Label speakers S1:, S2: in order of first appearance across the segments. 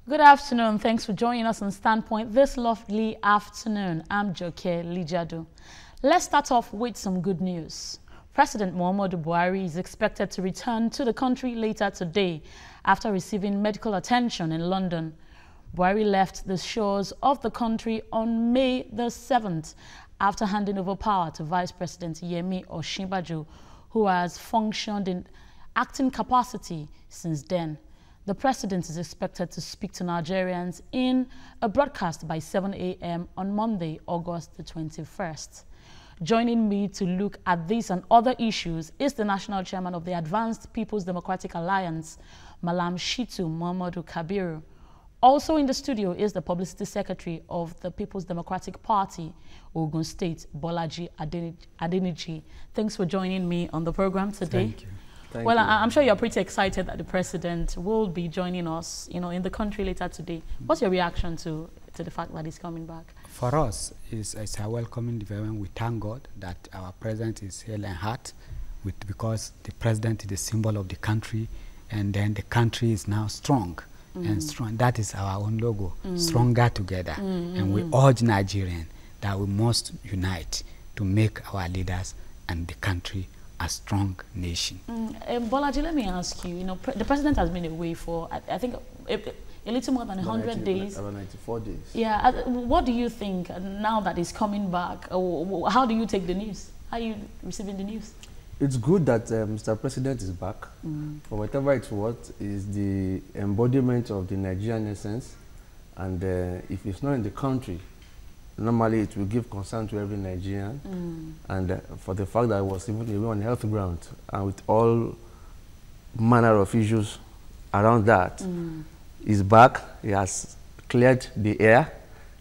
S1: Good afternoon. Thanks for joining us on StandPoint this lovely afternoon. I'm Joke Lijadu. Let's start off with some good news. President Muhammadu Buhari is expected to return to the country later today after receiving medical attention in London. Buhari left the shores of the country on May the 7th after handing over power to Vice President Yemi Osinbajo, who has functioned in acting capacity since then. The president is expected to speak to Nigerians in a broadcast by 7 a.m. on Monday, August the 21st. Joining me to look at this and other issues is the national chairman of the Advanced People's Democratic Alliance, Malam Shitu Muhammadu Kabiru. Also in the studio is the publicity secretary of the People's Democratic Party, Ogun State, Bolaji Adeniji. Thanks for joining me on the program today.
S2: Thank you.
S1: Well, I'm sure you're pretty excited that the president will be joining us, in the country later today. What's your reaction to the fact that he's coming back?
S2: For us, it's a welcoming development. We thank God that our president is hale and heart, because the president is the symbol of the country, and then the country is now strong. And strong. That is our own logo, stronger together. And we urge Nigerians that we must unite to make our leaders and the country a strong nation.
S1: Bolaji, let me ask you, the president has been away for, I think, a little more than 100 days.
S3: About 94 days.
S1: Yeah. What do you think now that he's coming back? How do you take the news? How are you receiving the news?
S3: It's good that Mr. President is back. For whatever it's worth, is the embodiment of the Nigerian essence. And if it's not in the country, normally it will give concern to every Nigerian. And for the fact that I was even away on health ground, and with all manner of issues around that, he's back. He has cleared the air.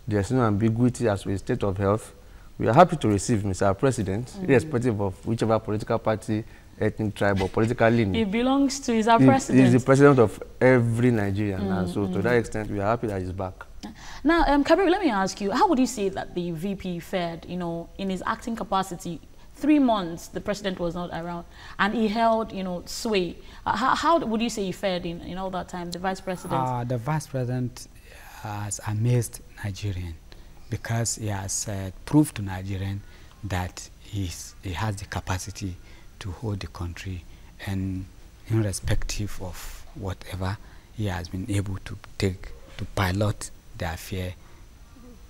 S3: There's no ambiguity as to his state of health. We are happy to receive Mr. President, irrespective of whichever political party, ethnic tribe, or political lineage.
S1: He belongs to his president.
S3: He's the president of every Nigerian. And so to that extent, we are happy that he's back.
S1: Now, Kabiru, let me ask you, how would you say that the VP fared, in his acting capacity? 3 months the president was not around, and he held, sway. How would you say he fared in all that time, the vice president?
S2: The vice president has amazed Nigerians, because he has proved to Nigerians that he has the capacity to hold the country, and irrespective of whatever, he has been able to pilot the affair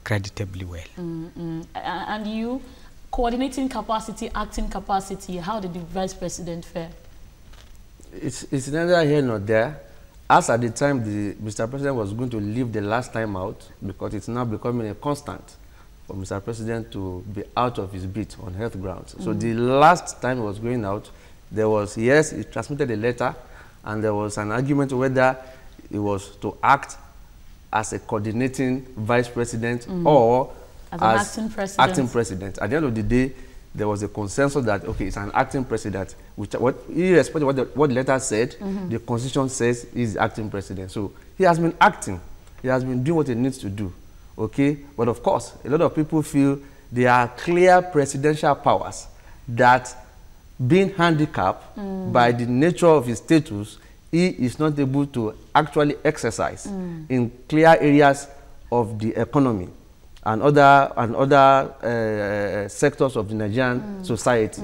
S2: creditably well.
S1: And you, coordinating capacity, acting capacity, how did the vice president fare?
S3: It's neither here nor there. As at the time Mr. President was going to leave the last time out, because it's now becoming a constant for Mr. President to be out of his beat on health grounds. So the last time he was going out, there was, yes, he transmitted a letter, and there was an argument whether he was to act as a coordinating vice president or as
S1: an acting president.
S3: At the end of the day, there was a consensus that, okay, it's an acting president, which, irrespective of what the letter said, the constitution says he's acting president. So he has been acting. He has been doing what he needs to do. Okay? But of course, a lot of people feel there are clear presidential powers that, being handicapped by the nature of his status, he is not able to actually exercise in clear areas of the economy and other sectors of the Nigerian society,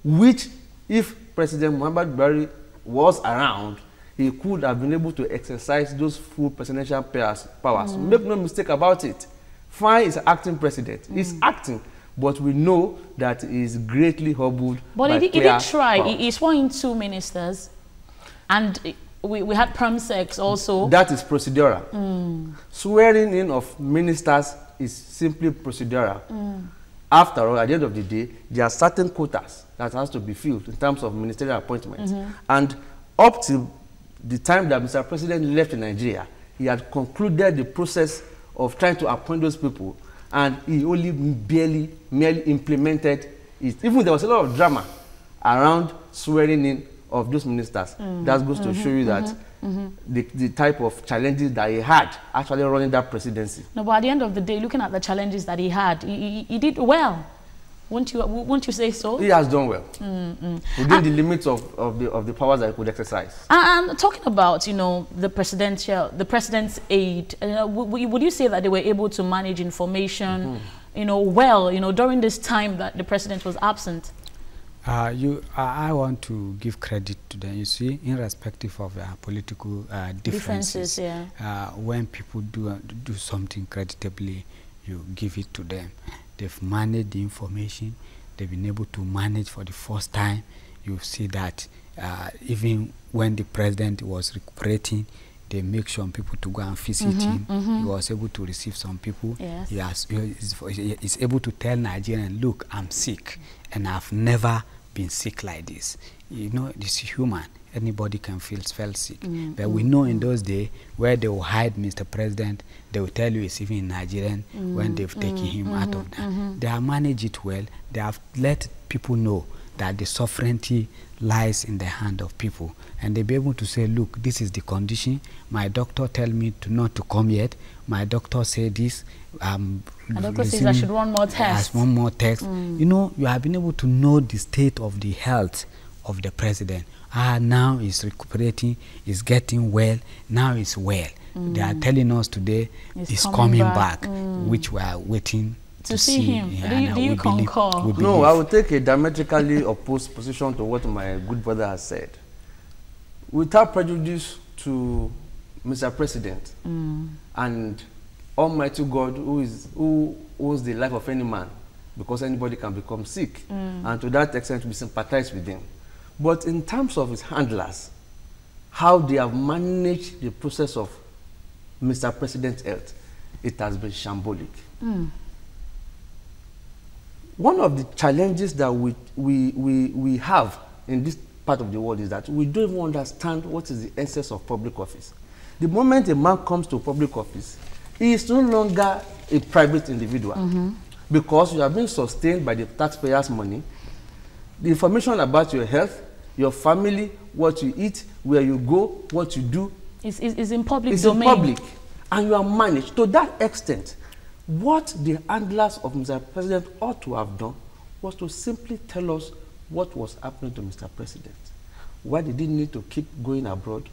S3: which, if President Muhammadu Buhari was around, he could have been able to exercise those full presidential powers. Make no mistake about it. Fine is acting president. He's acting, but we know that he is greatly hobbled.
S1: But he did try. He swore in 2 ministers. And we had PROMSEX also.
S3: That is procedural. Swearing in of ministers is simply procedural. After all, at the end of the day, there are certain quotas that has to be filled in terms of ministerial appointments. And up till the time that Mr. President left Nigeria, he had concluded the process of trying to appoint those people, and he only merely implemented it. Even there was a lot of drama around swearing in of those ministers. That goes to show you that the type of challenges that he had actually running that presidency.
S1: No, but at the end of the day, looking at the challenges that he had, he did well. Won't you say so?
S3: He has done well within the limits of the powers that he could exercise.
S1: And talking about, you know, the president's aide, would you say that they were able to manage information, you know, well, you know, during this time that the president was absent?
S2: I want to give credit to them. You see, irrespective of political differences, when people do something creditably, you give it to them. They've managed the information. They've been able to manage for the first time. You see that even when the president was recuperating, they make some people to go and visit him. He was able to receive some people. Yes. He's able to tell Nigerians, look, I'm sick, and I've never been sick like this. You know, this is human. Anybody can feel sick. But we know in those days where they will hide Mr. President, they will tell you it's even in Nigerian when they've taken him out of that. They have managed it well. They have let people know that the sovereignty lies in the hand of people, and they'll be able to say, look, this is the condition. My doctor tell me not to come yet. My doctor said this.
S1: My doctor says I should run more tests.
S2: One more test. You know, you have been able to know the state of the health of the president. Now he's recuperating, he's getting well, now he's well. They are telling us today he's coming back, which we are waiting to see him.
S1: Do you concur?
S3: No, I would take a diametrically opposed position to what my good brother has said. Without prejudice to Mr. President and Almighty God, who owns the life of any man, because anybody can become sick, and to that extent we sympathize with him. But in terms of his handlers, how they have managed the process of Mr. President's health, it has been shambolic. One of the challenges that we have in this part of the world is that we don't even understand what is the essence of public office. The moment a man comes to public office, he is no longer a private individual because you are being sustained by the taxpayers' money. The information about your health, your family, what you eat, where you go, what you do,
S1: is in public
S3: it's
S1: domain.
S3: in public, and you are managed. To that extent, what the handlers of Mr. President ought to have done was to simply tell us what was happening to Mr. President. Why did he need to keep going abroad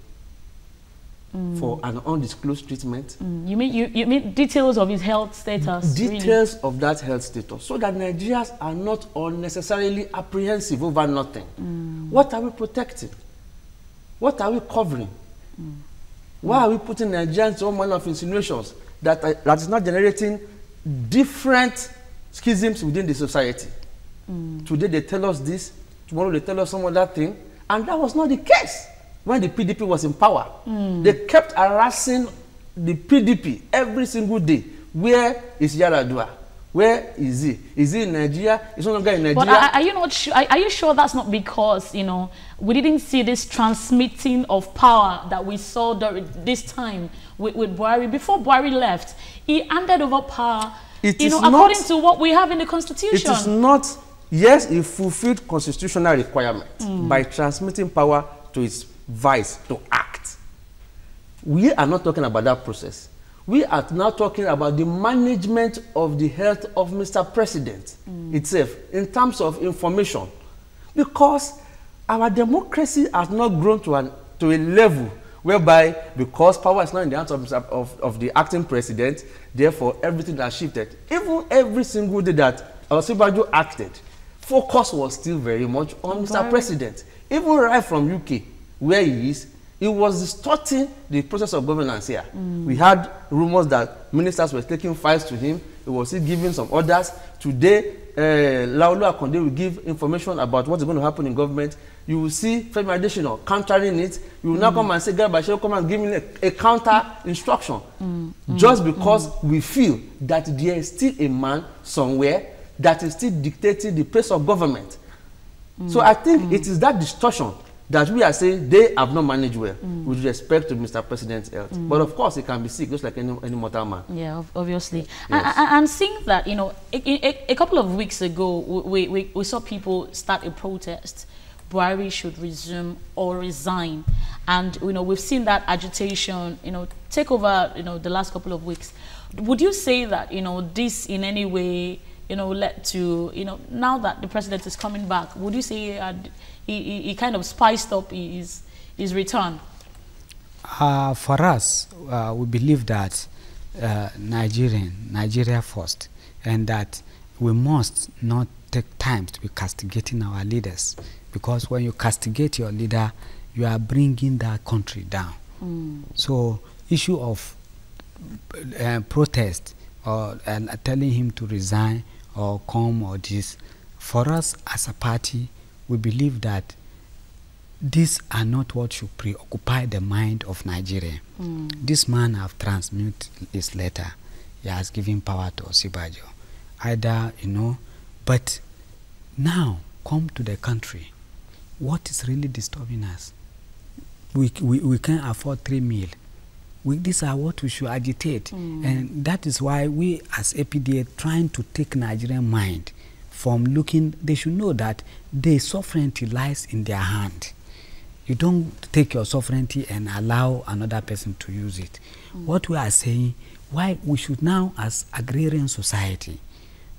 S3: for an undisclosed treatment?
S1: You mean details of his health status?
S3: Details of that health status, so that Nigerians are not unnecessarily apprehensive over nothing. What are we protecting? What are we covering? Why are we putting Nigerians to all manner of insinuations that is not generating different schisms within the society? Today they tell us this, tomorrow they tell us some other thing, and that was not the case when the PDP was in power. They kept harassing the PDP every single day. Where is Yaradua? Where is he? Is he in Nigeria? He's no longer in Nigeria.
S1: But are you not sure? Are you sure that's not because, you know, we didn't see this transmitting of power that we saw during this time with Buhari? Before Buhari left, he handed over power, according to what we have in the Constitution.
S3: It is not. Yes, he fulfilled constitutional requirements by transmitting power to his vice to act. We are not talking about that process. We are now talking about the management of the health of Mr. President itself in terms of information, because our democracy has not grown to a level whereby, because power is not in the hands of the acting president, therefore everything has shifted. Even every single day that Osibajo acted, focus was still very much on Mr. President. Even right from UK, where he is, he was distorting the process of governance here. We had rumors that ministers were taking files to him. He was still giving some orders. Today, Laolu Akonde will give information about what is going to happen in government. You will see Femi Adesina countering it. You will now come and say, Garba, come and give me a counter instruction. Just because we feel that there is still a man somewhere that is still dictating the pace of government. So I think it is that distortion that we are saying they have not managed well with respect to Mr. President's health. But of course, he can be sick just like any mortal man.
S1: Yeah, obviously.
S3: Yes.
S1: And seeing that, you know, a couple of weeks ago, we saw people start a protest. Buhari should resume or resign. And, you know, we've seen that agitation, you know, take over, you know, the last couple of weeks. Would you say that, you know, this in any way led to, now that the president is coming back, would you say he kind of spiced up his return?
S2: For us, we believe that Nigeria first, and that we must not take time to be castigating our leaders, because when you castigate your leader, you are bringing that country down. So issue of protest or telling him to resign or come or this, for us as a party, we believe that these are not what should preoccupy the mind of Nigeria. This man have transmitted his letter. He has given power to Osibajo. Either, but now come to the country. What is really disturbing us? We can't afford 3 meals. These are what we should agitate. And that is why we as APDA trying to take Nigerian mind from looking, they should know that the sovereignty lies in their hand. You don't take your sovereignty and allow another person to use it. What we are saying, why we should now as agrarian society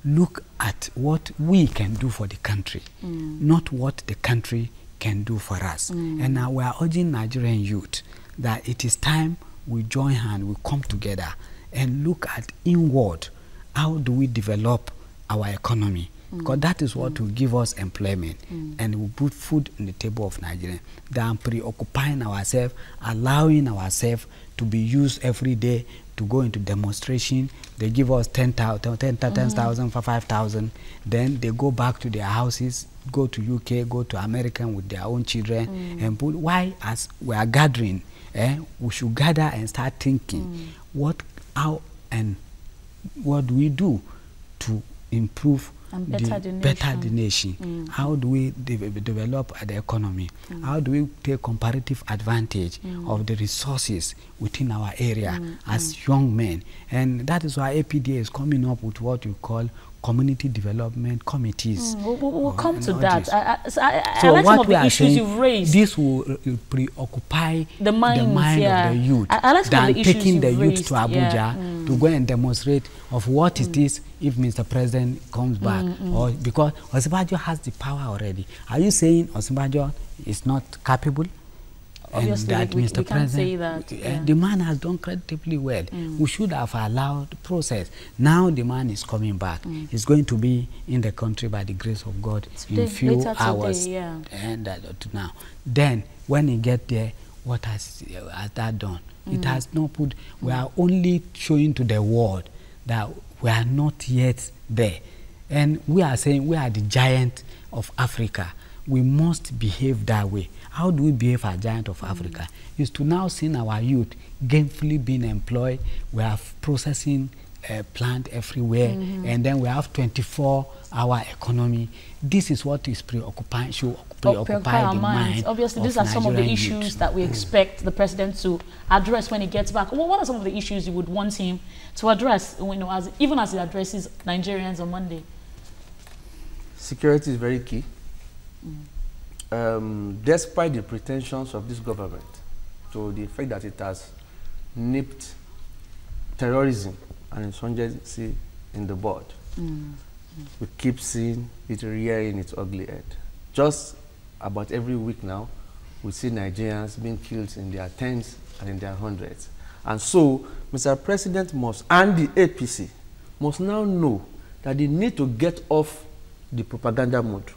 S2: look at what we can do for the country, not what the country can do for us. And now we are urging Nigerian youth that it is time we join hands, we come together and look at inward, how do we develop our economy? Because that is what will give us employment and will put food on the table of Nigeria, than preoccupying ourselves, allowing ourselves to be used every day to go into demonstration. They give us 10,000 for 5,000, then they go back to their houses, go to UK, go to America with their own children, and put, why as we are gathering, we should gather and start thinking how and what do we do to improve
S1: and better
S2: the nation. How do we develop the economy? How do we take comparative advantage of the resources within our area as young men? And that is why APDA is coming up with what we call community development committees.
S1: We'll come to that.
S2: So
S1: like
S2: what
S1: some of
S2: we
S1: the
S2: are
S1: issues
S2: saying,
S1: you've raised.
S2: this will preoccupy the mind of the youth,
S1: like
S2: than
S1: the
S2: taking the youth
S1: raised.
S2: to Abuja to go and demonstrate of what it is if Mr. President comes back. Or because Osibajo has the power already. Are you saying Osibajo is not capable?
S1: Obviously,
S2: and that
S1: we
S2: Mr.
S1: can't say
S2: President,
S1: that.
S2: the man has done creditably well. We should have allowed the process. Now the man is coming back. He's going to be in the country by the grace of God in a few hours. And to now. Then when he get there, what has that done? It has not put. We are only showing to the world that we are not yet there. And we are saying we are the giant of Africa. We must behave that way. How do we behave as giant of Africa? Is to now see our youth gainfully being employed. We have processing plant everywhere, and then we have 24-hour economy. This is what is preoccupying, should preoccupy the mind.
S1: Obviously, these are some of the issues that we expect the president to address when he gets back. Well, what are some of the issues you would want him to address, even as he addresses Nigerians on Monday?
S3: Security is very key. Despite the pretensions of this government to the fact that it has nipped terrorism and insurgency in the bud, we keep seeing it rearing its ugly head. Just about every week now, we see Nigerians being killed in their tens and in their hundreds. And so, Mr. President must, and the APC, must now know that they need to get off the propaganda mode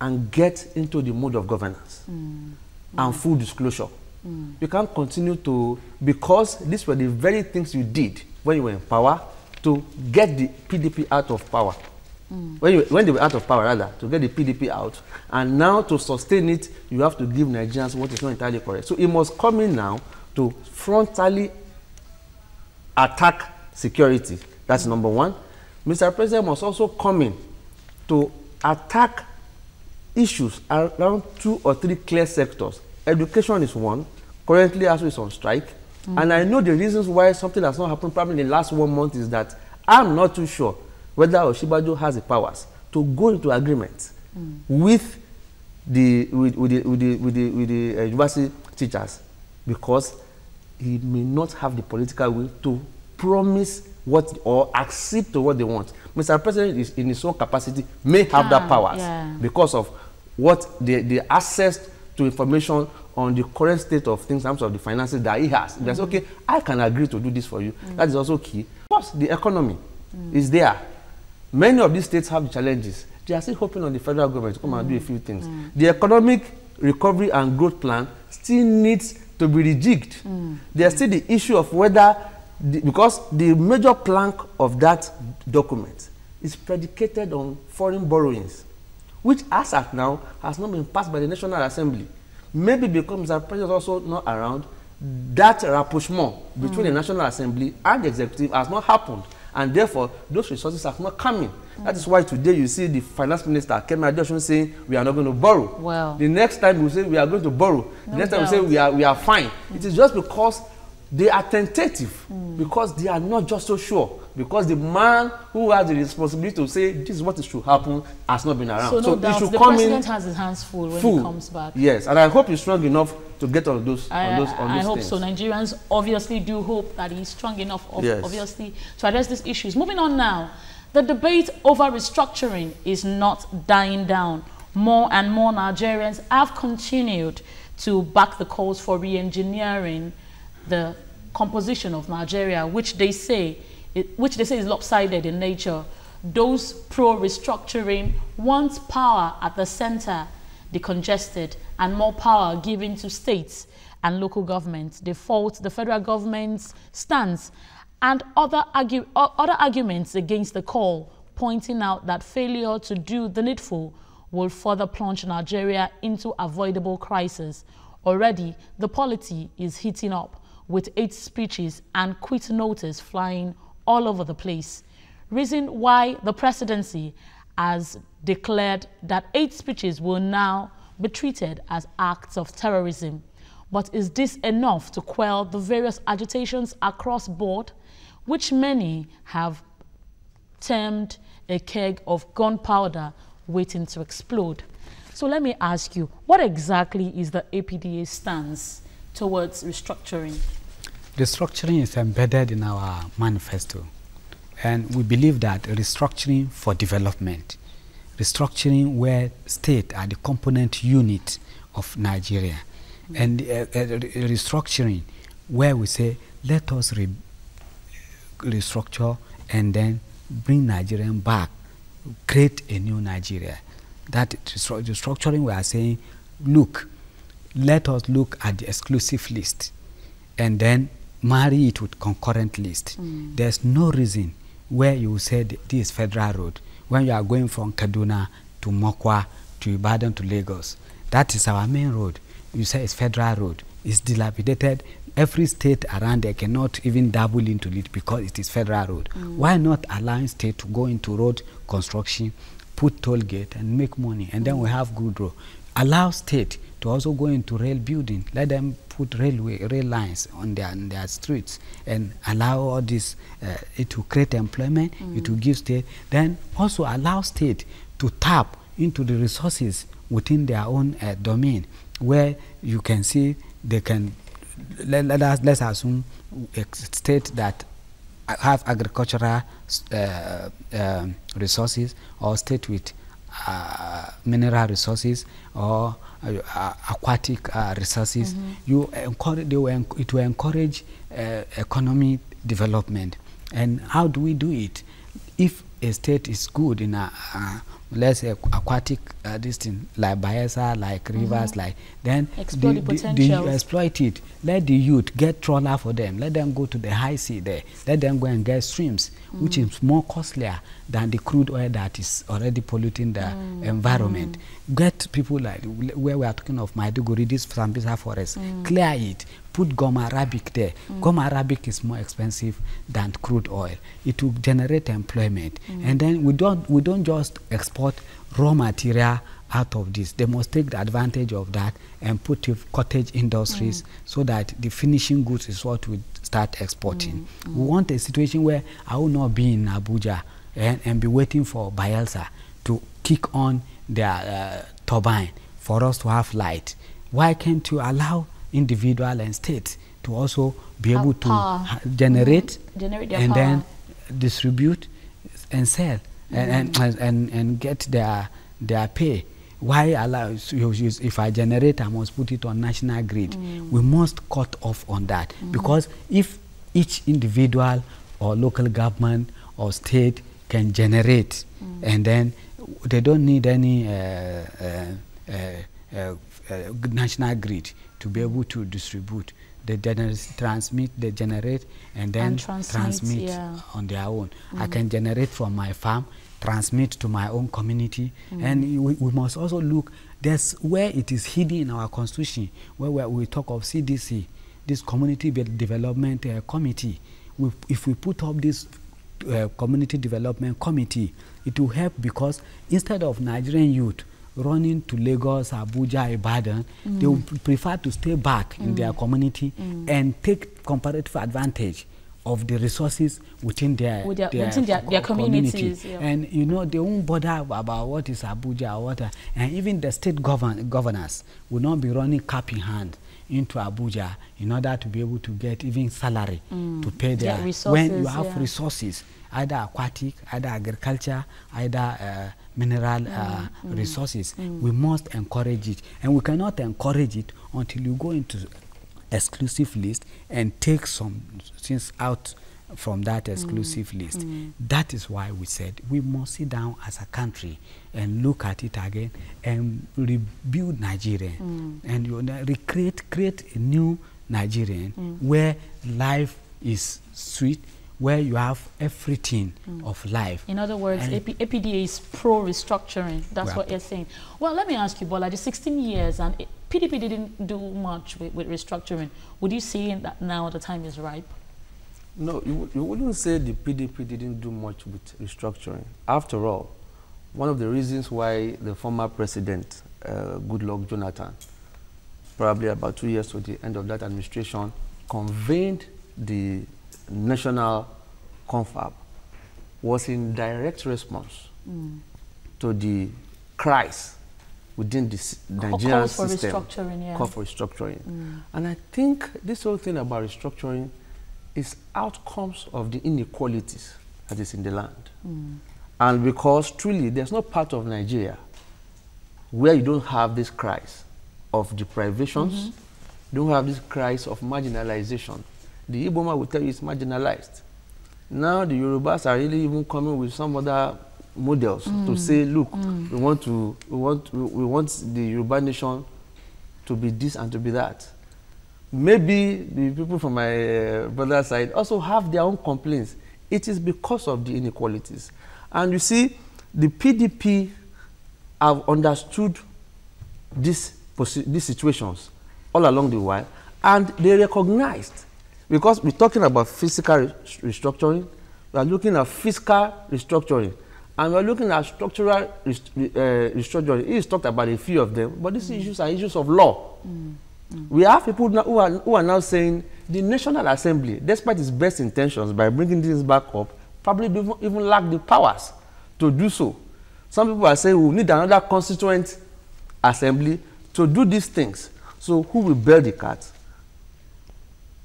S3: and get into the mode of governance and full disclosure. You can't continue to, because these were the very things you did when you were in power to get the PDP out of power. When they were out of power, rather, to get the PDP out. And now to sustain it, you have to give Nigerians what is not entirely correct. So it must come in now to frontally attack security. That's number one. Mr. President must also come in to attack issues around 2 or 3 clear sectors. Education is one. Currently, ASU is on strike. And I know the reasons why something has not happened probably in the last 1 month is that I'm not too sure whether Osibajo has the powers to go into agreement with the university teachers, because he may not have the political will to promise what or accede to what they want. Mr. President is in his own capacity may have that powers because of what the access to information on the current state of things in terms of the finances that he has. That's okay, I can agree to do this for you. That is also key. Of course, the economy is there. Many of these states have the challenges. They are still hoping on the federal government to come and do a few things. The economic recovery and growth plan still needs to be rejigged. There's still the issue of whether, because the major plank of that document is predicated on foreign borrowings, which as at now has not been passed by the National Assembly. Maybe because the president is also not around, that rapprochement between the National Assembly and the executive has not happened. And therefore, those resources have not come in. That is why today you see the finance minister, Kemi Adeosun, saying we are not going to borrow.
S1: Well,
S3: the next time we say we are going to borrow. The next time we say we are fine. It is just because they are tentative, because they are not just so sure. Because the man who has the responsibility to say this is what should happen has not been around.
S1: So no doubt, the president has his hands full when he comes back.
S3: Yes, and I hope he's strong enough to get on those.
S1: I hope so. Nigerians obviously do hope that he's strong enough, obviously, to address these issues. Moving on now, the debate over restructuring is not dying down. More and more Nigerians have continued to back the calls for re-engineering the composition of Nigeria, which they say is lopsided in nature. Those pro-restructuring want power at the center, decongested, and more power given to states and local governments. They fault the federal government's stance and other arguments against the call, pointing out that failure to do the needful will further plunge Nigeria into avoidable crisis. Already, the polity is heating up, with 8 speeches and quit notice flying all over the place. Reason why the presidency has declared that 8 speeches will now be treated as acts of terrorism. But is this enough to quell the various agitations across board, which many have termed a keg of gunpowder waiting to explode? So let me ask you, what exactly is the APDA's stance towards restructuring?
S2: Restructuring is embedded in our manifesto, and we believe that restructuring for development, restructuring where state are the component unit of Nigeria, and restructuring where we say let us restructure and then bring Nigerian back, create a new Nigeria. That restructuring we are saying, look, let us look at the exclusive list and then marry it with concurrent list. There's no reason where you said this is federal road when you are going from Kaduna to Mokwa to Ibadan to Lagos. That is our main road. You say it's federal road. It's dilapidated. Every state around there cannot even dabble into it because it is federal road. Why not allowing state to go into road construction, put toll gate and make money, and then we have good road. Allow state to also go into rail building. Let them put rail lines on their streets and allow all this, it will create employment, it will give state. Then also allow state to tap into the resources within their own domain, where you can see they can, let's assume a state that have agricultural resources, or state with mineral resources or aquatic resources. You encourage, it will encourage economic development. And how do we do it? If a state is good in let's say aquatic this thing, like Bayelsa, like rivers, like, then you exploit it. Let the youth get trawler for them. Let them go to the high sea there. Let them go and get streams, which is more costlier than the crude oil that is already polluting the environment. Get people like where we are talking of Maiduguri, this Sambisa forest, clear it. Put gum arabic there. Gum arabic is more expensive than crude oil. It will generate employment, and then we don't just export raw material out of this. They must take the advantage of that and put cottage industries so that the finishing goods is what we start exporting. We want a situation where I will not be in Abuja and be waiting for Bayelsa to kick on their turbine for us to have light. Why can't you allow individual and state to also be able to generate and then distribute and sell and get their pay. Why allow, if I generate, I must put it on national grid. We must cut off on that, because if each individual or local government or state can generate, and then they don't need any national grid to be able to distribute. They transmit, they generate, and then transmit on their own. I can generate from my farm, transmit to my own community, and we must also look, there's where it is hidden in our constitution, where we talk of CDC, this Community Development Committee. If we put up this Community Development Committee, it will help, because instead of Nigerian youth running to Lagos, Abuja, Ibadan, they would prefer to stay back in their community and take comparative advantage of the resources within their
S1: communities. Yeah.
S2: And you know, they won't bother about what is Abuja or what, and even the state governors will not be running cap in hand into Abuja in order to be able to get even salary to pay their resources. When you have resources, either aquatic, either agriculture, either mineral resources, we must encourage it. And we cannot encourage it until you go into exclusive list and take some things out from that exclusive list. That is why we said we must sit down as a country and look at it again and rebuild Nigeria and create a new Nigerian where life is sweet, where you have everything of life.
S1: In other words, APDA is pro-restructuring. That's what you're saying. Well, let me ask you, Bola, the 16 years and PDP didn't do much with restructuring. Would you say that now the time is ripe?
S3: No, you wouldn't say the PDP didn't do much with restructuring. After all, one of the reasons why the former president, Goodluck Jonathan, probably about 2 years to the end of that administration, convened the national confab was in direct response to the crisis within the Nigerian system. Call for restructuring. And I think this whole thing about restructuring is outcomes of the inequalities that is in the land. And because truly there's no part of Nigeria where you don't have this crisis of deprivations, you don't have this crisis of marginalization. The Igbo will tell you it's marginalized. Now the Yorubas are really even coming with some other models to say, look, we want the Yoruba nation to be this and to be that. Maybe the people from my brother's side also have their own complaints. It is because of the inequalities. And you see, the PDP have understood these situations all along the while, and they recognized, because we're talking about physical restructuring, we are looking at fiscal restructuring, and we're looking at structural restructuring. He's talked about a few of them, but these issues are issues of law. We have people now who are now saying the National Assembly, despite its best intentions by bringing this back up, probably don't even lack the powers to do so. Some people are saying we need another constituent assembly to do these things. So who will bear the cat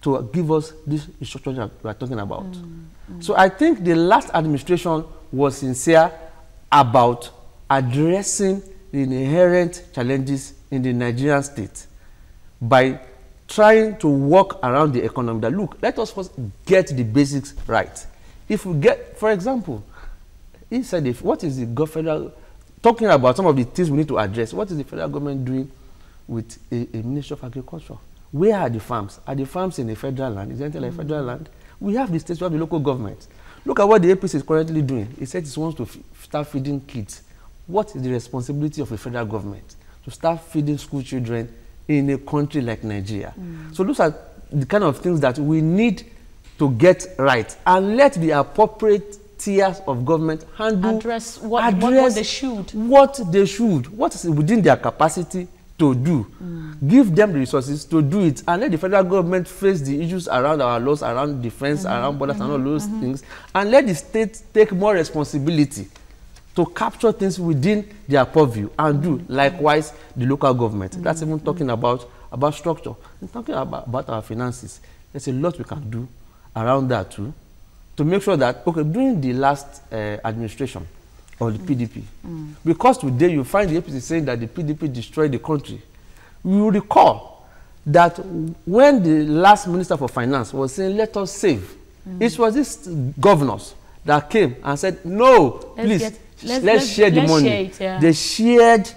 S3: to give us this restructuring that we are talking about? So I think the last administration was sincere about addressing the inherent challenges in the Nigerian state by trying to work around the economy. That, look, let us first get the basics right. If we get, for example, he said, what is the federal, talking about some of the things we need to address, what is the federal government doing with a Ministry of Agriculture? Where are the farms? Are the farms in the federal land? Is it like federal land? We have the states, we have the local government. Look at what the APC is currently doing. It said it wants to start feeding kids. What is the responsibility of the federal government? To start feeding school children in a country like Nigeria. So those are the kind of things that we need to get right, and let the appropriate tiers of government handle,
S1: address what they should.
S3: What is within their capacity to do. Give them the resources to do it, and let the federal government face the issues around our laws, around defense, around borders, and all those things, and let the state take more responsibility to capture things within their purview and do likewise the local government. That's even talking about structure and talking about our finances. There's a lot we can do around that too, to make sure that, okay, during the last administration of the PDP, because today you find the APC saying that the PDP destroyed the country, we will recall that when the last Minister for Finance was saying, let us save, it was these governors that came and said, no, let's share the money. Share it, yeah. They shared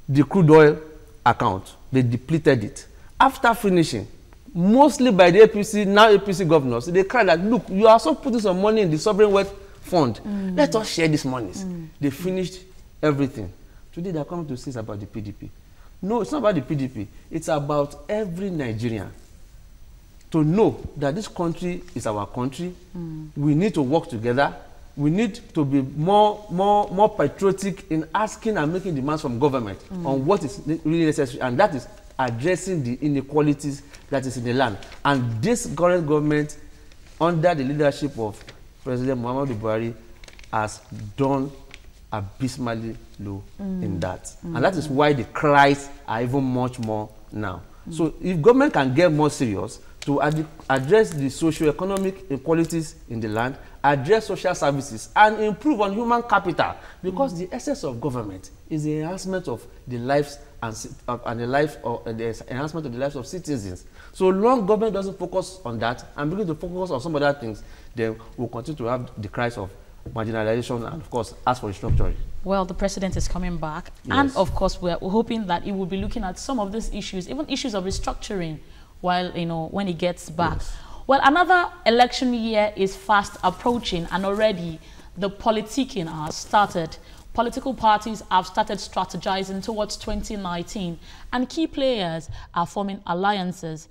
S3: the crude oil account. They depleted it. After finishing, mostly by the APC, now APC governors, they cried that, look, you are also putting some money in the sovereign wealth fund. Let us share these monies. They finished everything. Today they are coming to say it's about the PDP. No, it's not about the PDP. It's about every Nigerian to know that this country is our country. We need to work together. We need to be more patriotic in asking and making demands from government on what is really necessary, and that is addressing the inequalities that is in the land. And this current government, under the leadership of President Muhammadu Buhari, has done abysmally low in that. And that is why the cries are even much more now. So if government can get more serious to address the socio-economic inequalities in the land, address social services, and improve on human capital, because the essence of government is the enhancement of the lives and the life of the enhancement of the lives of citizens. So long government doesn't focus on that and begin to focus on some other things, then we'll continue to have the cries of marginalization and, of course, ask for restructuring.
S1: Well, the president is coming back, yes. And of course we're hoping that he will be looking at some of these issues, even issues of restructuring, while, you know, when he gets back. Yes. Well, another election year is fast approaching, and already the politicking has started. Political parties have started strategizing towards 2019, and key players are forming alliances.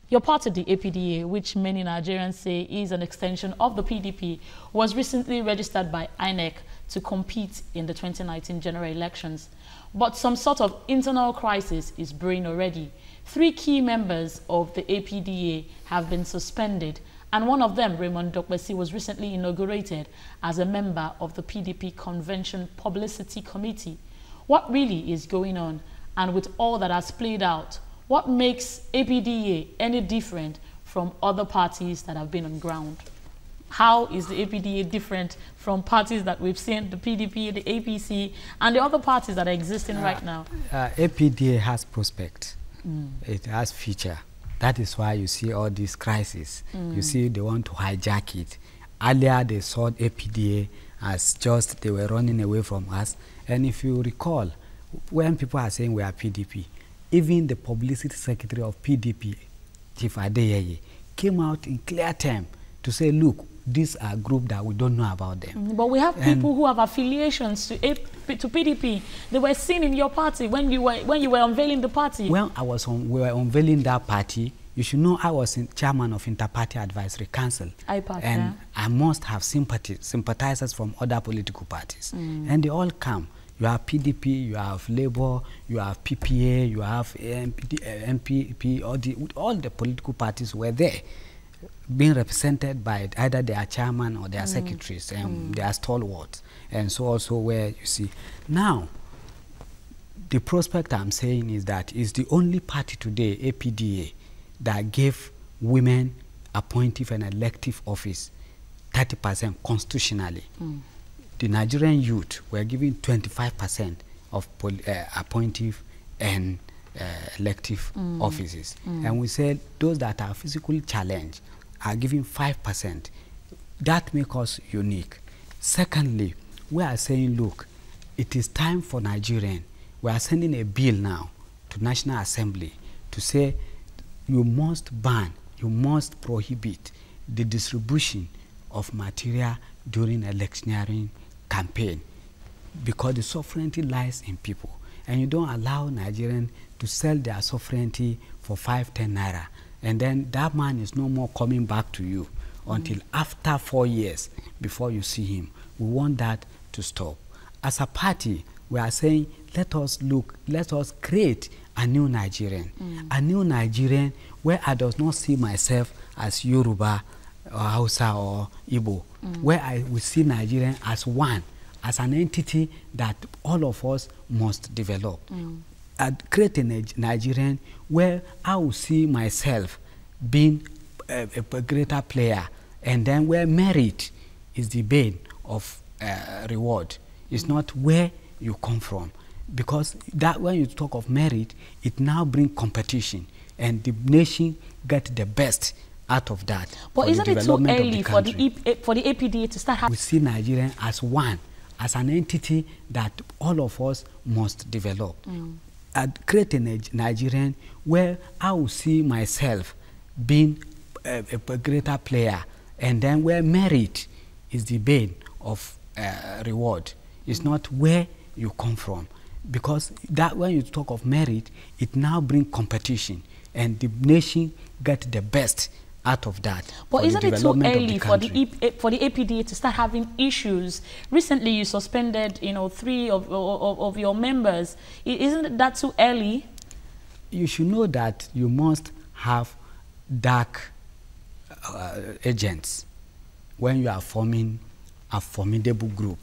S1: Your party, the APDA, which many Nigerians say is an extension of the PDP, was recently registered by INEC to compete in the 2019 general elections. But some sort of internal crisis is brewing already. 3 key members of the APDA have been suspended, and one of them, Raymond Dokbesi, was recently inaugurated as a member of the PDP Convention Publicity Committee. What really is going on? And with all that has played out, what makes APDA any different from other parties that have been on ground? How is the APDA different from parties that we've seen, the PDP, the APC, and the other parties that are existing right now?
S2: APDA has prospect. It has future. That is why you see all these crises. You see they want to hijack it. Earlier they saw APDA as just they were running away from us. And if you recall, when people are saying we are PDP, even the publicity secretary of PDP, Chief Adeyeye, came out in clear terms to say, look, these are groups that we don't know about them.
S1: But we have people who have affiliations to PDP. They were seen in your party when you were unveiling the party.
S2: When we were unveiling that party, you should know I was chairman of Interparty Advisory Council. And I must have sympathizers from other political parties. And they all come. You have PDP, you have Labour, you have PPA, you have MPP, all the political parties were there, being represented by either their chairman or their secretaries, and their stalwarts. And so also where you see. Now, the prospect I'm saying is that it's the only party today, APDA, that gave women appointive and elective office 30% constitutionally. The Nigerian youth were given 25% of appointive and elective offices. And we said those that are physically challenged are given 5%. That makes us unique. Secondly, we are saying, look, it is time for Nigerians. We are sending a bill now to National Assembly to say you must ban, you must prohibit the distribution of material during electioneering campaign, because the sovereignty lies in people, and you don't allow Nigerians to sell their sovereignty for 5-10 naira, and then that man is no more coming back to you until after 4 years before you see him. We want that to stop. As a party, we are saying let us create a new Nigerian, a new Nigerian where I does not see myself as Yoruba or Hausa or Igbo, where I will see Nigerian as one, as an entity that all of us must develop. Create a Nigerian where I will see myself being a greater player and then where merit is the bane of reward. It's not where you come from, because that when you talk of merit, it now brings competition, and the nation get the best out of that.
S1: But isn't it too early for the APDA to start?
S2: We see Nigeria as one, as an entity that all of us must develop. I'd create a Nigerian where I will see myself being a greater player, and then where merit is the bane of reward. It's not where you come from, because that when you talk of merit, it now brings competition, and the nation get the best out of that.
S1: But isn't it too early for the APDA to start having issues? Recently, you suspended, 3 of your members. Isn't that too early?
S2: You should know that you must have dark agents when you are forming a formidable group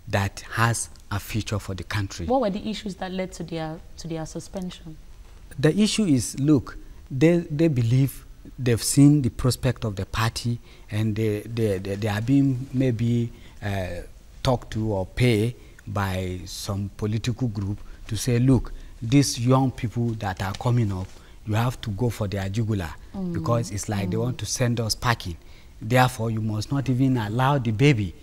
S2: that has a future for the country.
S1: What were the issues that led to their suspension?
S2: The issue is, look, they believe they've seen the prospect of the party, and they are being maybe talked to or paid by some political group to say, look, these young people that are coming up, you have to go for their jugular, because it's like they want to send us packing. Therefore, you must not even allow the baby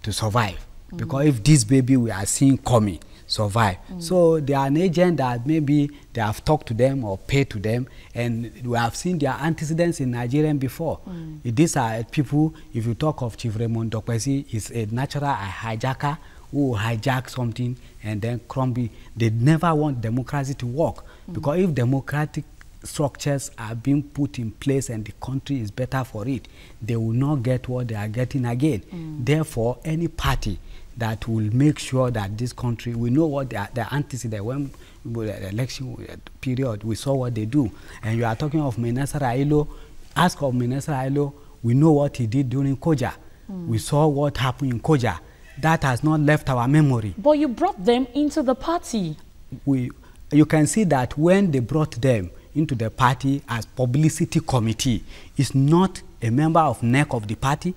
S2: to survive, because if this baby we are seeing coming survive. So they are an agent that maybe they have talked to them or paid to them, and we have seen their antecedents in Nigeria before. These are people, if you talk of Chief Raymond Dokwesi, is a natural hijacker who hijack something and then crumble. They never want democracy to work, because if democratic structures are being put in place and the country is better for it, they will not get what they are getting again. Therefore, any party that will make sure that this country, we know what the antecedent, when the election period, we saw what they do. And you are talking of Menasar Ailo. Ask of Menasar Ailo, we know what he did during Koja. We saw what happened in Koja. That has not left our memory.
S1: But you brought them into the party.
S2: You can see that when they brought them into the party as publicity committee, it's not a member of NEC of the party.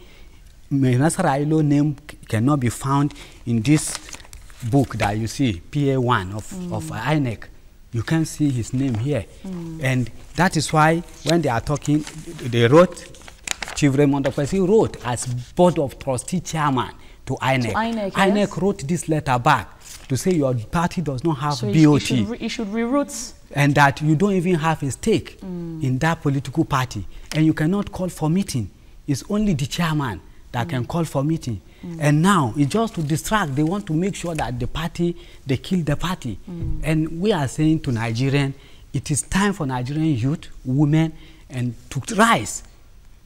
S2: Menasar Ailo name cannot be found in this book that you see, PA1 of INEC. You can see his name here. And that is why when they are talking, they wrote, Chief Raymond Dokwesi wrote as Board of Trustee Chairman to INEC. INEC wrote this letter back to say your party does not have BOT.
S1: It should reroute.
S2: And that you don't even have a stake in that political party. And you cannot call for meeting. It's only the chairman that can call for meeting. And now, it's just to distract. They want to make sure that the party, they kill the party. And we are saying to Nigerians, it is time for Nigerian youth, women, and to rise.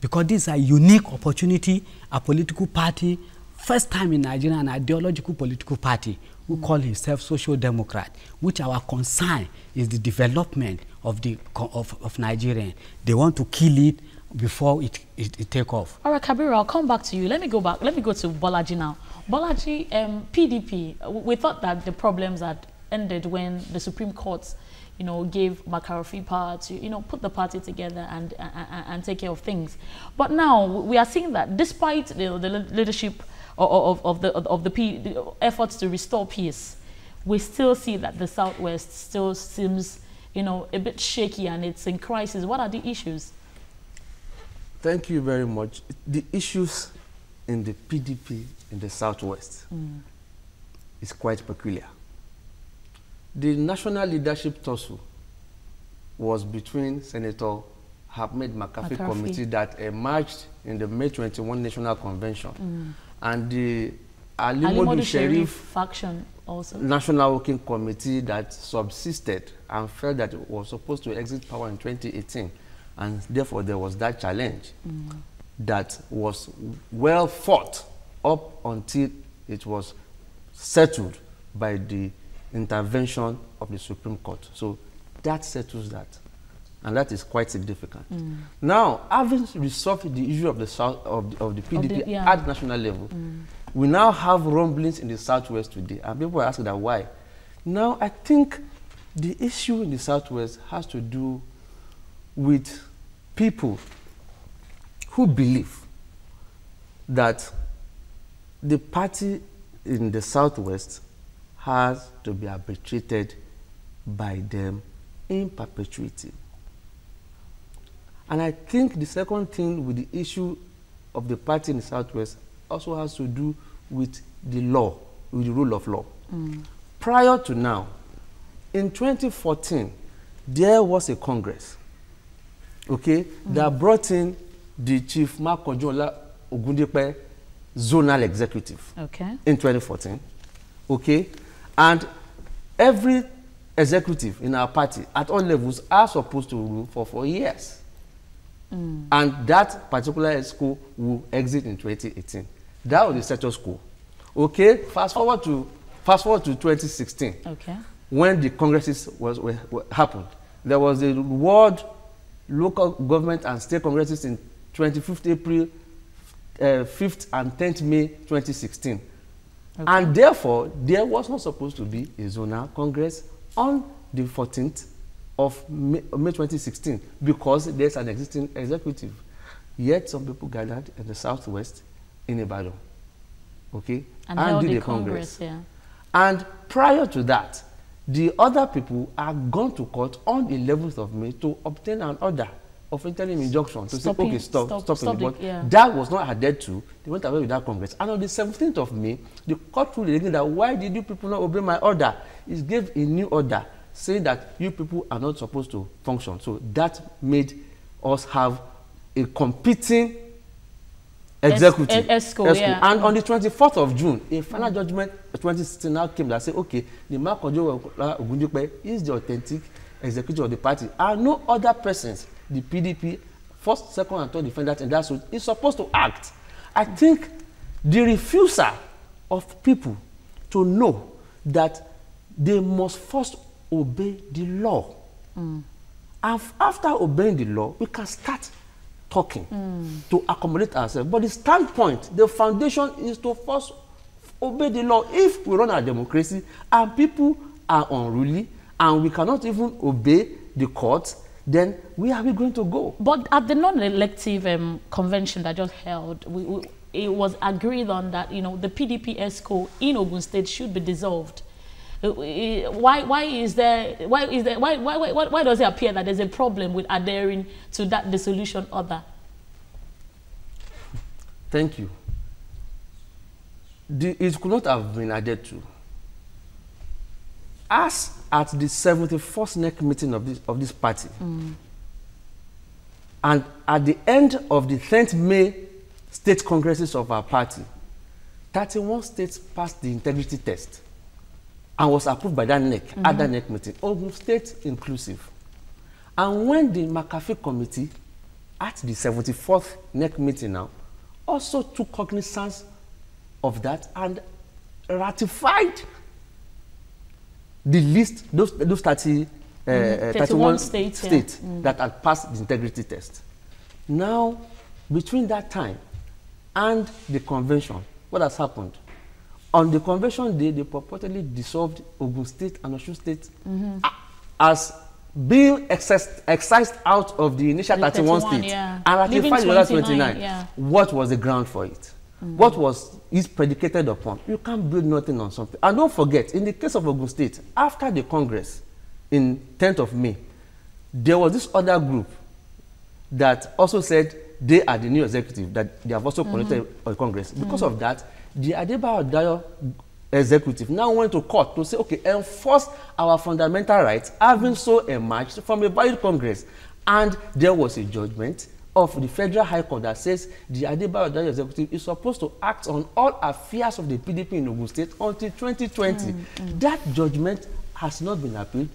S2: Because this is a unique opportunity, a political party, first time in Nigeria, an ideological political party who call himself Social Democrat, which our concern is the development of Nigeria. They want to kill it before it take off.
S1: All right, Kabiru, I'll come back to you. Let me go to Bolaji now. Bolaji, PDP, we thought that the problems had ended when the Supreme Court, gave Makarofi power to, put the party together and take care of things. But now we are seeing that despite the leadership of the efforts to restore peace, we still see that the Southwest still seems, a bit shaky and it's in crisis. What are the issues?
S3: Thank you very much. The issues in the PDP in the Southwest is quite peculiar. The national leadership tussle was between Senator Ahmed McCarthy committee that emerged in the May 21 National Convention and the Ali Modu Sheriff
S1: faction also.
S3: National Working Committee that subsisted and felt that it was supposed to exit power in 2018. And therefore, there was that challenge that was well fought up until it was settled by the intervention of the Supreme Court. So that settles that. And that is quite significant. Now, having resolved the issue of the PDP at national level, we now have rumblings in the Southwest today. And people are asking that why. Now, I think the issue in the Southwest has to do with people who believe that the party in the Southwest has to be arbitrated by them in perpetuity. And I think the second thing with the issue of the party in the Southwest also has to do with the law, with the rule of law. Prior to now, in 2014, there was a Congress, okay, that brought in the Chief Makojola Ogundipe zonal executive, okay, in 2014, okay, and every executive in our party at all levels are supposed to rule for 4 years. And that particular ESCO will exit in 2018. That was the status quo. Okay, fast forward to 2016. Okay. When the congresses happened, there was the World Local Government and State Congresses in 25th April, 5th and 10th May 2016. Okay. And therefore, there was not supposed to be a zonal congress on the 14th of May 2016 because there's an existing executive. Yet some people gathered in the Southwest in Ibadan, okay, and did the Congress. Yeah. And prior to that, the other people are gone to court on the 11th of May to obtain an order of interim injunction to say, okay, stop it. Yeah. That was not adhered to. They went away with that Congress. And on the 17th of May, the court ruled again that why did you people not obey my order? It gave a new order saying that you people are not supposed to function. So that made us have a competing executive. ESCO, yeah. And on the 24th of June, a final judgment 2016 now came that said, okay, the Makojo Ogundipe is the authentic executive of the party. And no other persons, the PDP, first, second, and third defendant in that suit, is supposed to act. I think the refusal of people to know that they must first obey the law. And after obeying the law, we can start talking to accommodate ourselves. But the standpoint, the foundation is to first obey the law. If we run our democracy and people are unruly and we cannot even obey the courts, then where are we going to go? But
S1: at the non-elective convention that just held, it was agreed on that, you know, the PDP ESCO in Ogun State should be dissolved. Why does it appear that there's a problem with adhering to that dissolution order?
S3: Thank you. It could not have been adhered to. As at the 71st NEC meeting of this party, and at the end of the 10th May state congresses of our party, 31 states passed the integrity test and was approved by that NEC at that NEC meeting, Ogun State inclusive. And when the McAfee committee at the 74th NEC meeting now also took cognizance of that and ratified the list, those 31 states that had passed the integrity test. Now, between that time and the convention, what has happened? On the convention day, they purportedly dissolved Ogun State and Osun State as being excised out of the initial 31 states and ratified the other 29. Yeah. What was the ground for it? What was it predicated upon? You can't build nothing on something. And don't forget, in the case of Ogun State, after the Congress in 10th of May, there was this other group that also said they are the new executive, that they have also connected with Congress. Because of that, the Adebayo Dayo executive now went to court to say, okay, enforce our fundamental rights, having so emerged from a valid Congress. And there was a judgment of the Federal High Court that says the Adebayo Dayo executive is supposed to act on all affairs of the PDP in Ogun State until 2020. That judgment has not been appealed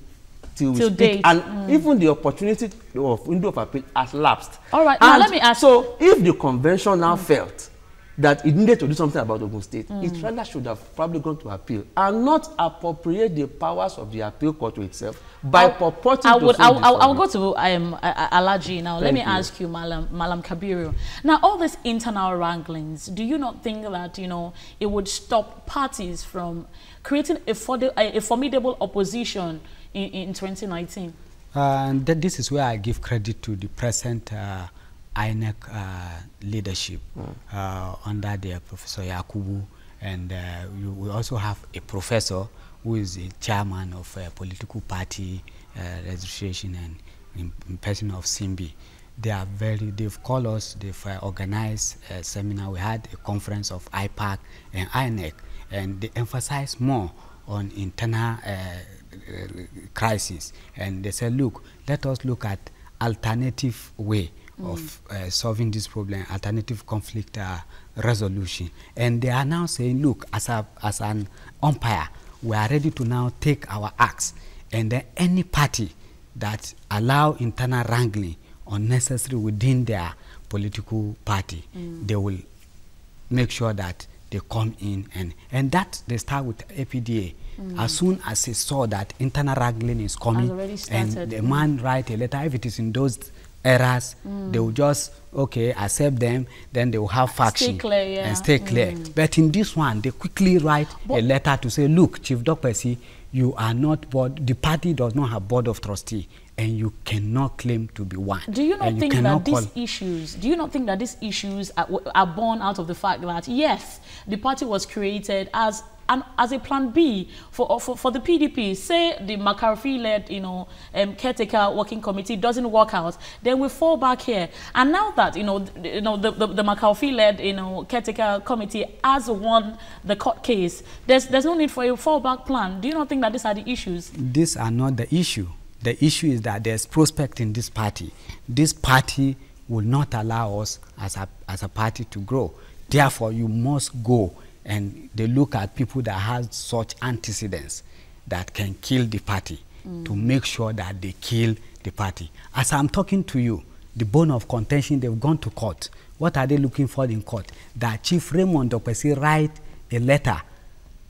S3: till date. And even the opportunity of window of appeal has lapsed. All right, now let me ask. So if the convention now felt that it needed to do something about Ogun State, it rather should have probably gone to appeal and not appropriate the powers of the appeal court to itself by purporting to I'll go to Alaji now. Let me ask you, Malam Kabiru. Now, all these internal wranglings, do you not think that, you know, it would stop parties from creating a formidable opposition in 2019?
S2: This is where I give credit to the present INEC leadership under the Professor Yakubu, and we also have a professor who is a chairman of a political party registration and in person of Simbi. They've called us, they've organized a seminar. We had a conference of IPAC and INEC, and they emphasize more on internal crisis. And they said, look, let us look at alternative way of solving this problem, alternative conflict resolution. And they are now saying, look, as an umpire, we are ready to now take our axe, and then any party that allow internal wrangling unnecessary within their political party, they will make sure that they come in, and that they start with APDA. As soon as they saw that internal wrangling is coming, and the man write a letter, if it is in those eras, they will just, okay, accept them, then they will have faction and stay clear. But in this one, they quickly write a letter to say, look, Chief Dokpesi, you are not board, the party does not have board of trustee, and you cannot claim to be one. Do you not think that these issues are born out of the fact that, yes, the party was created as a plan B for the PDP? Say the McCarthy-led, caretaker working committee doesn't work out, then we fall back here. And now that the McCarthy-led caretaker committee has won the court case, there's no need for a fallback plan. Do you not think that these are the issues? These are not the issue. The issue is that there's prospect in this party. This party will not allow us as a party to grow. Therefore, you must go. And they look at people that have such antecedents that can kill the party to make sure that they kill the party. As I'm talking to you, the bone of contention, they've gone to court. What are they looking for in court? That Chief Raymond Dokpesi write a letter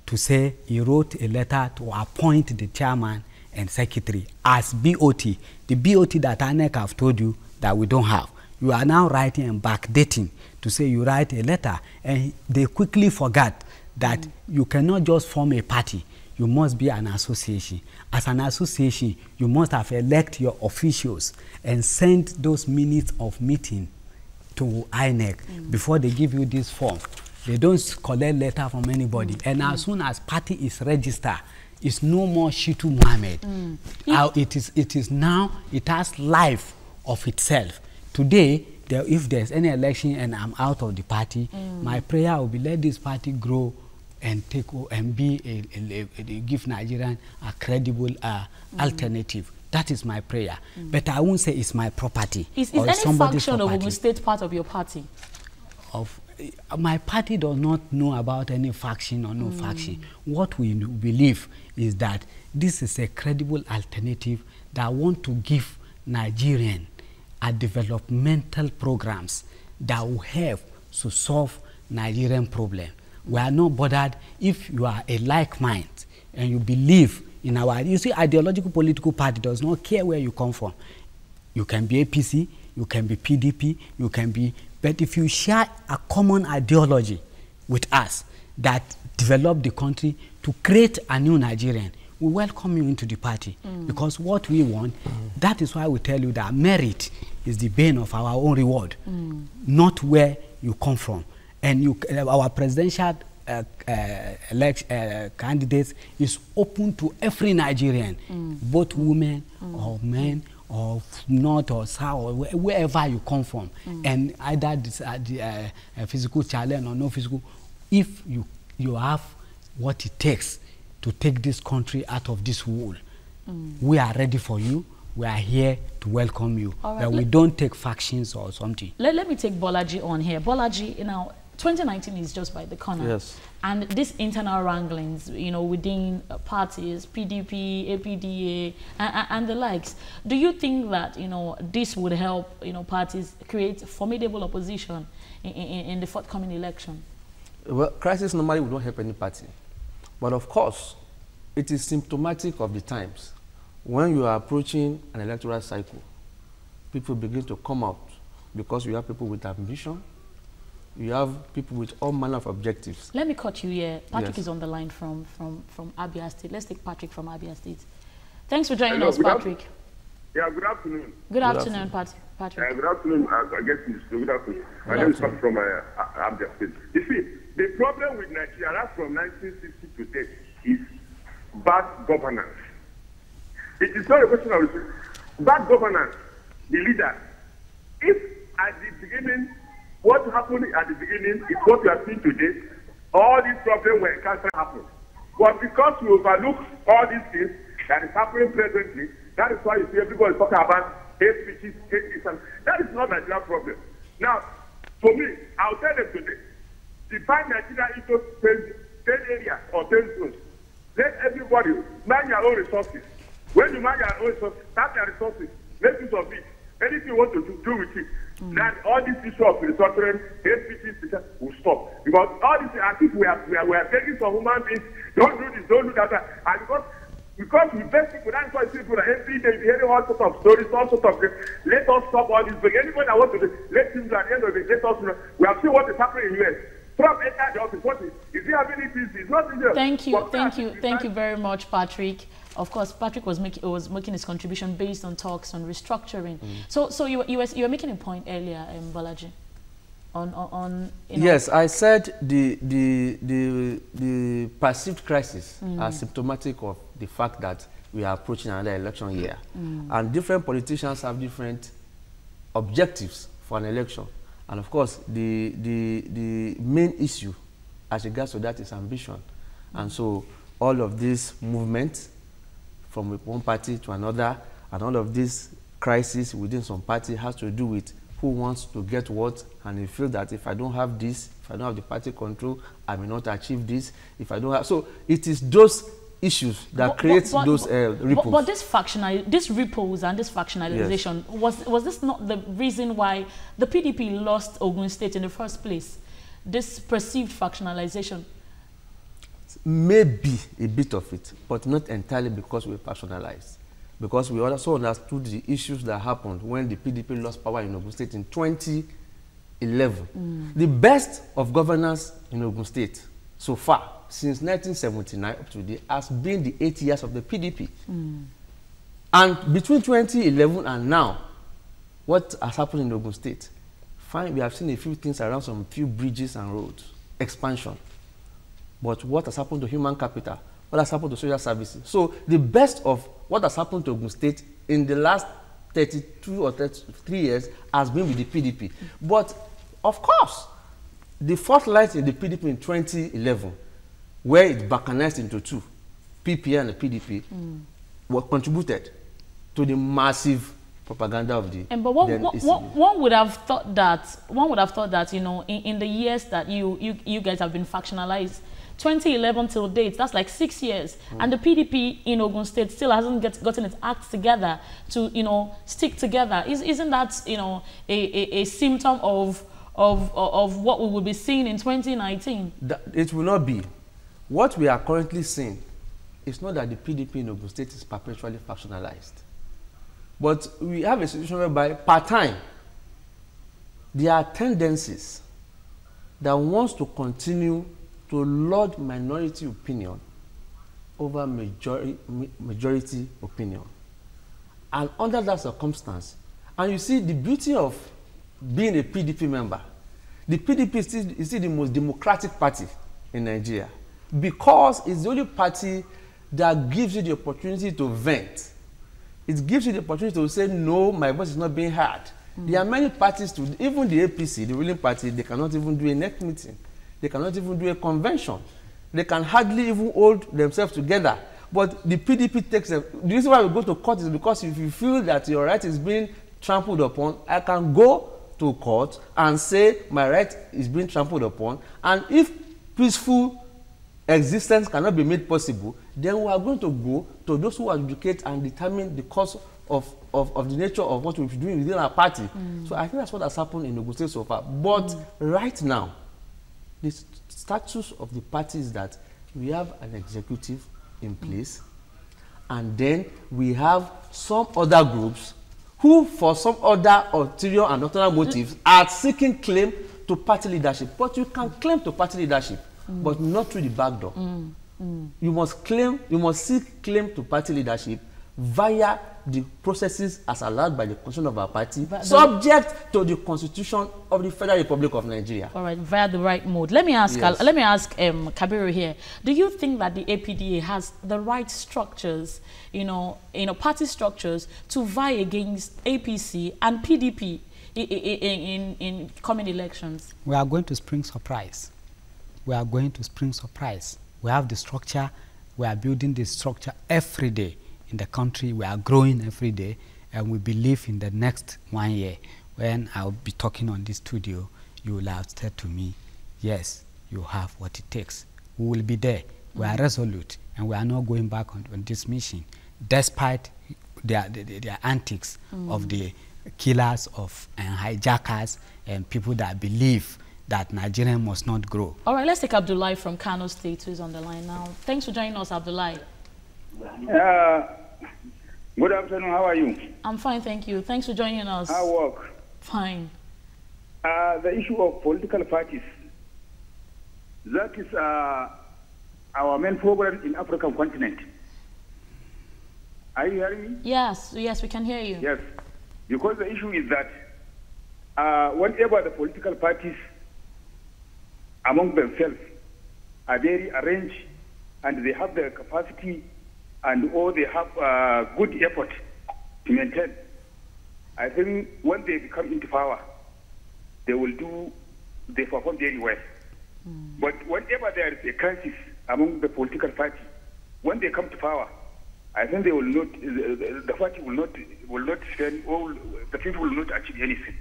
S2: to say he wrote a letter to appoint the chairman and secretary as BOT. The BOT that INEC have told you that we don't have. You are now writing and backdating to say you write a letter, and they quickly forgot that you cannot just form a party. You must be an association. As an association, you must have elect your officials and send those minutes of meeting to INEC before they give you this form. They don't collect letter from anybody. And as soon as party is registered, it's no more Shitu Mohammed. It is now, it has life of itself. Today, if there's any election and I'm out of the party, my prayer will be let this party grow and take and be give Nigerian a credible alternative. That is my prayer. But I won't say it's my property. Is any faction of Ogun State part of your party? My party does not know about any faction or no faction. What we believe is that this is a credible alternative that want to give Nigerian developmental programs that will help to solve Nigerian problem. We are not bothered if you are a like mind and you believe in our, you see, ideological political party does not care where you come from. You can be APC, you can be PDP, you can be, but if you share a common ideology with us that develop the country to create a new Nigerian, we welcome you into the party because what we want, that is why we tell you that merit is the bane of our own reward, not where you come from. And our presidential candidates is open to every Nigerian, both women or men or north or south or wherever you come from, and either this, physical challenge or no physical, if you have what it takes to take this country out of this hole, we are ready for you. We are here to welcome you. Right, but we don't take factions or something. Let me take Bolaji on here. Bolaji, 2019 is just by the corner. Yes. And these internal wranglings, within parties, PDP, APDA, and the likes, do you think that, this would help, parties create formidable opposition in the forthcoming election?
S3: Well, crisis normally will not help any party. But of course, it is symptomatic of the times. When you are approaching an electoral cycle, people begin to come out because you have people with ambition, you have people with all manner of objectives. Let me cut you here. Patrick is on the line from Abia State. Let's take Patrick from Abia State. Thanks for joining us, Patrick.
S4: Yeah, good afternoon.
S1: Good afternoon, Patrick.
S4: Good afternoon, I guess it's good afternoon. My name is Patrick from Abia State. You see, the problem with Nigeria, that's from 1960 to date, is bad governance. It is not a question of bad governance. The leader, if at the beginning, what happened at the beginning is what we are seeing today, all these problems were encountered happen. But because we overlook all these things that is happening presently, that is why you see everybody talking about hate speeches, hate this, and that is not Nigeria's problem. Now, for me, I'll tell them today, divide Nigeria into 10 areas or 10 zones. Let everybody man your own resources. When you man your own resources, start your resources, make use of it. Anything you want to do with it. Then all this issue of restructuring, hate speeches, will stop. Because all this, I think we are begging for human beings, don't do this, don't do that. And because we beg people, that's why people that every day hearing all sorts of stories, all sorts of things. Let us stop all this. But anybody that wants to do, let him do at the end of the day, let us know. We have seen what is happening in the US. Trump entered the office. What is he having any peace? It's not in there.
S1: Thank you very much, Patrick. Of course, Patrick was making his contribution based on talks on restructuring. So you were making a point earlier, Balaji, on you know.
S3: Yes, I said the perceived crisis are symptomatic of the fact that we are approaching another election year, and different politicians have different objectives for an election. And of course, the main issue as regards to that is ambition. And so all of these movements from one party to another, and all of this crisis within some party has to do with who wants to get what, and they feel that if I don't have this, if I don't have the party control, I may not achieve this. If I don't have, so it is those issues that create those ripples.
S1: But this ripples and this factionalization, yes. was this not the reason why the PDP lost Ogun State in the first place? This perceived factionalization?
S3: Maybe a bit of it, but not entirely because we personalized. Because we also understood the issues that happened when the PDP lost power in Ogun State in 2011. The best of governance in Ogun State so far, since 1979 up to today, has been the 8 years of the PDP. And between 2011 and now, what has happened in Ogun State? Fine, we have seen a few things around, some few bridges and roads, expansion. But what has happened to human capital? What has happened to social services? So the best of what has happened to Ogun State in the last 32 or 33 years has been with the PDP. But of course, the first light in the PDP in 2011, where it balkanized into two, PPA and the PDP, were contributed to the massive propaganda of the.
S1: But one would have thought that you know, in the years that you guys have been factionalized, 2011 till date, that's like 6 years, and the PDP in Ogun State still hasn't gotten its act together to, you know, stick together. Isn't that, you know, a symptom of what we will be seeing in 2019?
S3: It will not be. What we are currently seeing is not that the PDP in Ogun State is perpetually factionalized, but we have a situation whereby part-time there are tendencies that wants to continue to laud minority opinion over majority opinion. And under that circumstance, and you see the beauty of being a PDP member, the PDP is still the most democratic party in Nigeria, because it's the only party that gives you the opportunity to vent. It gives you the opportunity to say, no, my voice is not being heard. There are many parties, even the APC, the ruling party, they cannot even do a NEC meeting. They cannot even do a convention. They can hardly even hold themselves together. But the PDP takes them. The reason why we go to court is because if you feel that your right is being trampled upon, I can go to court and say my right is being trampled upon. And if peaceful existence cannot be made possible, then we are going to go to those who advocate and determine the cause of the nature of what we're doing within our party. So I think that's what has happened in Ogun State so far. But right now, the status of the party is that we have an executive in place, and then we have some other groups who, for some other ulterior and doctrinal motives, are seeking claim to party leadership. But you can claim to party leadership, but not through the back door. You must seek claim to party leadership via the processes as allowed by the constitution of our party, subject to the constitution of the Federal Republic of Nigeria.
S1: All right, via the right mode. Let me ask,
S3: Yes.
S1: Kabiru here. Do you think that the APDA has the right structures, party structures, to vie against APC and PDP in coming elections?
S2: We are going to spring surprise. We are going to spring surprise. We have the structure. We are building the structure every day in the country. We are growing every day, and we believe in the next 1 year, when I'll be talking on this studio, you will have said to me, yes, you have what it takes. We will be there. We are resolute, and we are not going back on this mission, despite their antics of the killers and hijackers and people that believe that Nigeria must not grow.
S1: All right, let's take Abdullahi from Kano State, who's on the line now. Thanks for joining us, Abdullahi.
S5: Good afternoon, how are you?
S1: I'm fine, thank you. Thanks for joining us.
S5: How work?
S1: Fine.
S5: The issue of political parties, that is our main problem in African continent. Are you hearing me?
S1: Yes, we can hear you.
S5: Yes, because the issue is that whenever the political parties among themselves are very arranged and they have the capacity and or they have good effort to maintain, I think when they become into power, they perform very well. But whenever there is a crisis among the political party, when they come to power, I think they will not, the party will not spend, all the people will not achieve anything.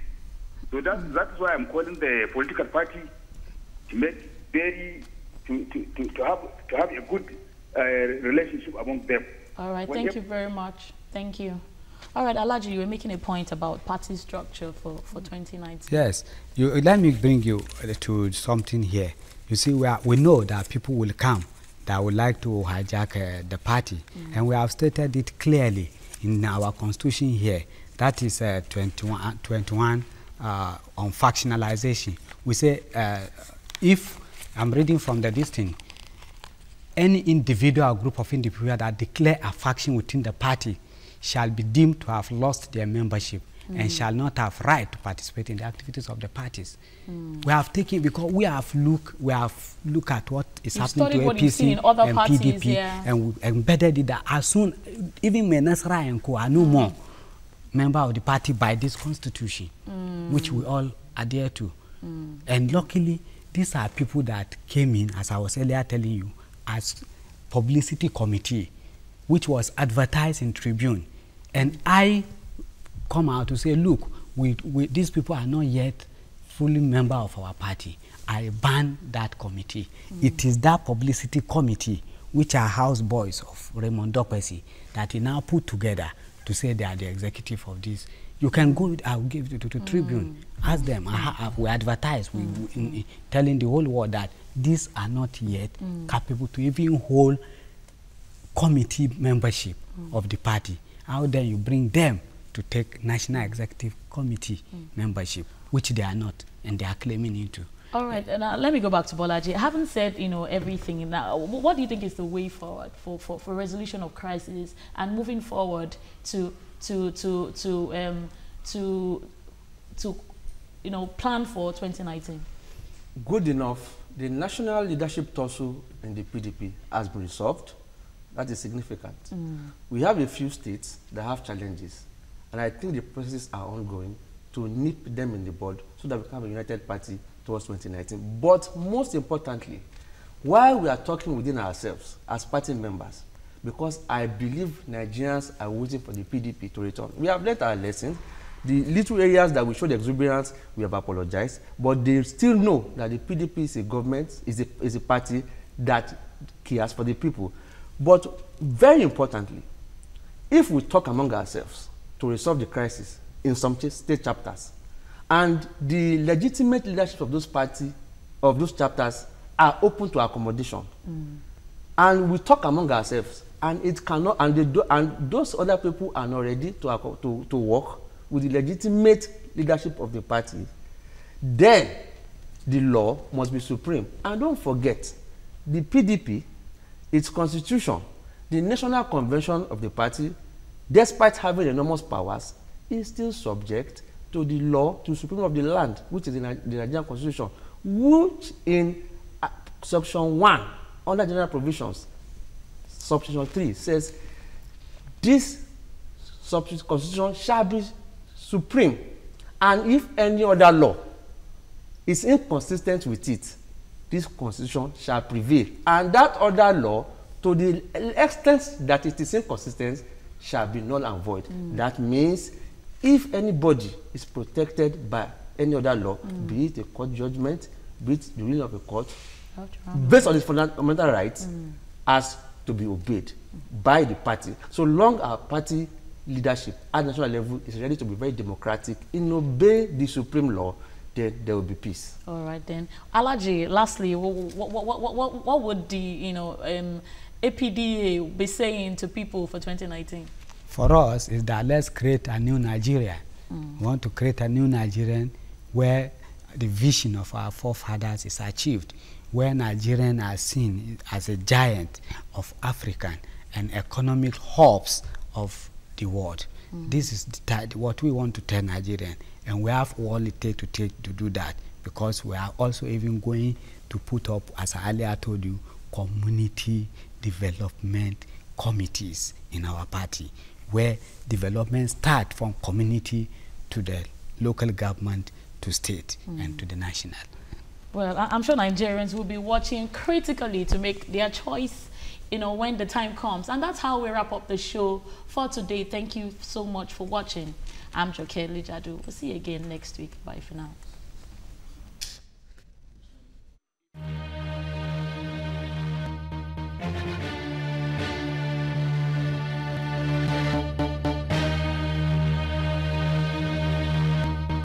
S5: So that's why I'm calling the political party to make to have a good relationship among them.
S1: All right, thank you very much. Thank you. All right, Alhaji, you were making a point about party structure for 2019.
S2: Yes, let me bring you to something here. You see, we know that people will come that would like to hijack the party, and we have stated it clearly in our constitution here. That is 21 on factionalization. We say, if I'm reading from the listing, any individual or group of individuals that declare a faction within the party shall be deemed to have lost their membership and shall not have right to participate in the activities of the parties. We have taken, because we have looked at what is happening to APC and PDP, and we embedded it that as soon, even Menesra and Co are no more member of the party by this constitution, which we all adhere to. And luckily, these are people that came in, as I was earlier telling you, as publicity committee, which was advertised in Tribune. And I come out to say, look, these people are not yet fully member of our party. I ban that committee. It is that publicity committee, which are house boys of Raymond Dokpesi, that he now put together to say they are the executive of this. You can go, I'll give it to Tribune, ask them. We advertise, telling the whole world that these are not yet capable to even hold committee membership of the party. How then you bring them to take National Executive Committee membership, which they are not, and they are claiming into.
S1: All right, let me go back to Bolaji. I haven't said, everything. Now, what do you think is the way forward for resolution of crisis and moving forward to plan for 2019?
S3: Good enough. The national leadership tussle in the PDP has been resolved. That is significant. We have a few states that have challenges, and I think the processes are ongoing to nip them in the bud so that we can have a united party towards 2019. But most importantly, while we are talking within ourselves as party members, because I believe Nigerians are waiting for the PDP to return. We have learned our lessons. The little areas that we showed exuberance, we have apologized, but they still know that the PDP is a government, is a party that cares for the people. But very importantly, if we talk among ourselves to resolve the crisis in some state chapters, and the legitimate leadership of those parties, of those chapters, are open to accommodation, and we talk among ourselves, and it cannot, and those other people are not ready to work with the legitimate leadership of the party, then the law must be supreme. And don't forget, the PDP, its constitution, the national convention of the party, despite having enormous powers, is still subject to the law, to the supreme of the land, which is in the Nigerian Constitution, which in Section 1, under general provisions, Subsection 3 says, this Constitution shall be supreme, and if any other law is inconsistent with it, this Constitution shall prevail. And that other law, to the extent that it is inconsistent, shall be null and void. That means if anybody is protected by any other law, be it a court judgment, be it the ruling of a court, based on its fundamental rights, has to be obeyed by the party. So long our party leadership at national level is ready to be very democratic in obey the supreme law, then there will be peace.
S1: All right then. Alaji, lastly, what would the APDA be saying to people for 2019?
S2: For us, is that let's create a new Nigeria. We want to create a new Nigerian where the vision of our forefathers is achieved, where Nigerians are seen as a giant of African and economic hubs of the world. This is what we want to tell Nigerians, and we have all it takes to do that, because we are also even going to put up, as I earlier told you, community development committees in our party, where development starts from community to the local government to state and to the national.
S1: Well, I'm sure Nigerians will be watching critically to make their choice, when the time comes. And that's how we wrap up the show for today. Thank you so much for watching. I'm Joke Lijadu. We'll see you again next week. Bye for now.